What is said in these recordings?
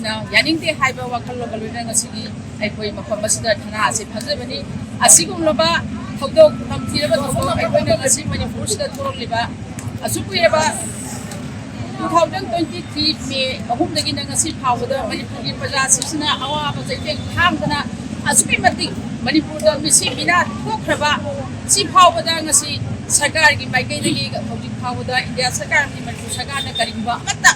ꯁꯔꯀꯥꯔꯁꯤꯅ ꯌꯥꯅꯤꯡꯗꯦ ꯍꯥꯏꯕ ꯋꯥꯈꯜꯂꯣꯟꯒ ꯂꯣꯏꯅꯅ ꯉꯁꯤꯒꯤ ꯑꯩꯈꯣꯏ ꯃꯐꯝ ꯑꯁꯤꯗ ꯊꯅꯥ ꯑꯁꯤ ꯐꯪꯖꯕꯅꯤ ꯑꯁꯤꯒꯨꯝꯂꯕ ꯊꯧꯗꯣꯛ ꯇꯝꯊꯤꯔꯕ ꯊꯧꯗꯣꯛ ꯑꯩꯈꯣꯏꯅ ꯉꯁꯤ ꯃꯅꯤꯄꯨꯔꯁꯤꯗ ꯊꯣꯛꯂꯤꯕ ꯑꯁꯨꯛ ꯀꯨꯏꯔꯕ 2023 ꯃꯦ 3ꯗꯒꯤꯅ ꯉꯁꯤ ꯐꯥꯎꯕꯗ ꯃꯅꯤꯄꯨꯔꯒꯤ ꯄ꯭ꯔꯖꯥꯁꯤꯡꯁꯤꯅ ꯑꯋꯥꯕ ꯆꯩꯊꯦꯡ ꯊꯥꯡꯗꯅ ꯑꯁꯨꯛꯀꯤ ꯃꯇꯤꯛ ꯃꯅꯤꯄꯨꯔꯗ ꯃꯤꯁꯤ ꯃꯤꯅꯥ ꯊꯣꯛꯈ꯭ꯔꯕ ꯁꯤ ꯐꯥꯎꯕꯗ ꯉꯁꯤ ꯁꯔꯀꯥꯔꯒꯤ ꯃꯥꯏꯀꯩꯗꯒꯤ ꯍꯧꯖꯤꯛ ꯐꯥꯎꯕꯗ ꯏꯟꯗꯤꯌꯥ ꯁꯔꯀꯥꯔꯒꯤ ꯃꯅꯤꯄꯨꯔ ꯁꯔꯀꯥꯔꯅ ꯀꯔꯤꯒꯨꯝꯕ ꯑꯃꯠꯇ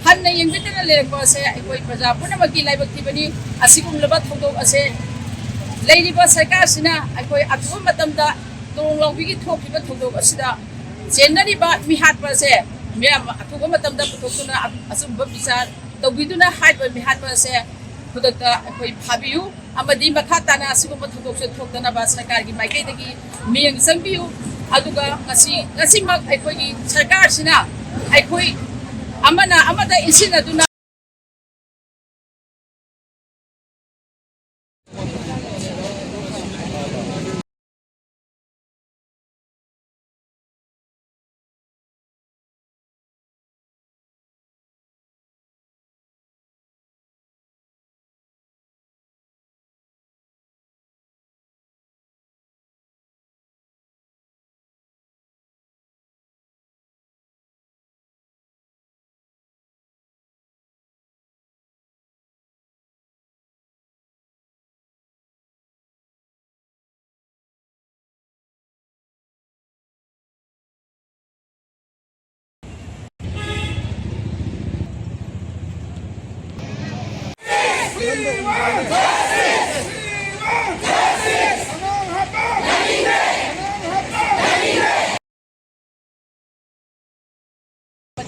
ꯍꯟꯅ ꯌꯦꯡꯕꯤꯗꯅ ꯂꯩꯔꯛꯄ ꯑꯁꯦ ꯑꯩꯈꯣꯏ ꯄ꯭ꯔꯖꯥ ꯄꯨꯝꯅꯃꯛꯀꯤ ꯂꯥꯏꯕꯛ ꯊꯤꯕꯅꯤ ꯑꯁꯤꯒꯨꯝꯂꯕ ꯊꯧꯗꯣꯛ ꯑꯁꯦ ꯂꯩꯔꯤꯕ ꯁꯔꯀꯥꯔꯁꯤꯅ ꯑꯩꯈꯣꯏ ꯑꯊꯨꯕ ꯃꯇꯝꯗ ꯇꯣꯡ ꯂꯥꯎꯕꯤꯒꯤ ꯊꯣꯛꯈꯤꯕ ꯊꯧꯗꯣꯛ ꯑꯁꯤꯗ ꯆꯦꯟꯅꯔꯤꯕ ꯃꯤꯍꯥꯠꯄ ꯑꯁꯦ ꯃꯌꯥꯝ ꯑꯊꯨꯕ ꯃꯇꯝꯗ ꯄꯨꯊꯣꯛꯇꯨꯅ ꯑꯆꯨꯝꯕ ꯕꯤꯆꯥꯔ ꯇꯧꯕꯤꯗꯨꯅ ꯍꯥꯏꯕ ꯃꯤꯍꯥꯠꯄ ꯑꯁꯦ ꯈꯨꯗꯛꯇ ꯑꯩꯈꯣꯏ ꯐꯥꯕꯤꯌꯨ ꯑꯃꯗꯤ ꯃꯈꯥ ꯇꯥꯅ ꯑꯁꯤꯒꯨꯝꯕ ꯊꯧꯗꯣꯛꯁꯦ ꯊꯣꯛꯇꯅꯕ ꯁꯔꯀꯥꯔꯒꯤ ꯃꯥꯏꯀꯩꯗꯒꯤ ꯃꯤꯠꯌꯦꯡ ꯆꯪꯕꯤꯌꯨ ꯑꯗꯨꯒ ꯉꯁꯤꯃꯛ ꯑꯩꯈꯣꯏꯒꯤ ꯁꯔꯀꯥꯔꯁꯤꯅ ꯑꯩꯈꯣই amana amada insina duna